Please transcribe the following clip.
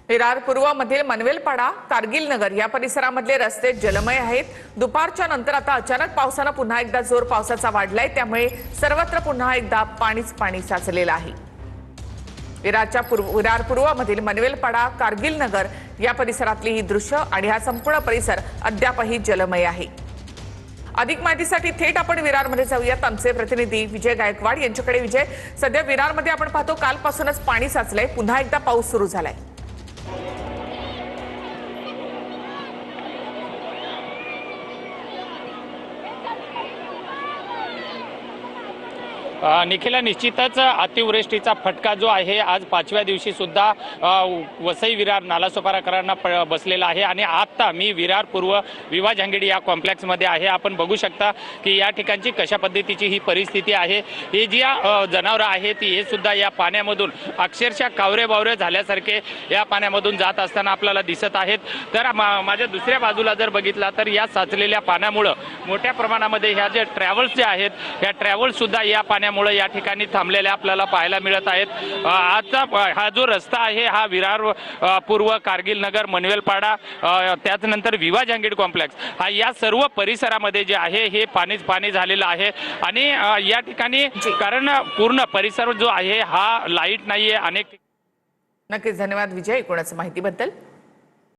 विरार पूर्वमधील मनवेलपाडा, कारगिल नगर या परिसरामधले रस्ते जलमय आहेत। दुपारच्या नंतर आता अचानक पावसाने पुन्हा एकदा जोर पावसाचा वाढलाय, त्यामुळे सर्वत्र पुन्हा एकदा पाणी साचलेलं आहे। विरार पूर्वमधील मनवेलपाडा, कारगिल नगर या परिसरातली ही दृश्य आणि हा संपूर्ण परिसर अद्यापही जलमय आहे। अधिक माहितीसाठी थेट आपण विरारमध्ये जाऊयात। आमचे प्रतिनिधी विजय गायकवाड यांच्याकडे। विजय, सध्या विरारमध्ये आपण पाहतो कालपासूनच पाणी साचलंय, पुन्हा एकदा पाऊस सुरू झालाय। निखिला, निश्चितच अतिवृष्टीचा फटका जो आहे आज 5व्या दिवशी सुद्धा वसई विरार नालासोपाराकरांना बसलेला आहे। आणि आता मी विरार पूर्व विवा झांगडी या कॉम्प्लेक्समध्ये आहे। आपण बघू शकता की या ठिकाणची कशा पद्धतीची ही परिस्थिती आहे। ही जी जनावरं आहेत हे सुद्धा या पाण्यामधून अक्षरशः कावरे बावरे झाल्यासारखे या पाण्यामधून जात असताना आपल्याला दिसत आहेत। तर माझ्या दुसऱ्या बाजूला जर बघितला तर या साचलेल्या पाण्यामुळे मोठ्या प्रमाणामध्ये ह्या जे ट्रॅव्हल्स जे आहेत ह्या ट्रॅव्हल्स सुद्धा या पाण्यामुळे या ठिकाणी थांबलेल्या आपल्याला पाहायला मिळत आहेत। आजचा हा जो रस्ता आहे हा विरार पूर्व, कारगिल नगर, मनवेलपाडा, त्यानंतर विवा झांगडी कॉम्प्लेक्स हा या सर्व परिसरामध्ये जे आहे हे पाणी झालेलं आहे। आणि या ठिकाणी कारण पूर्ण परिसर जो आहे हा लाईट नाहीये। अनेक नक्कीच धन्यवाद विजय एकूणच माहितीबद्दल।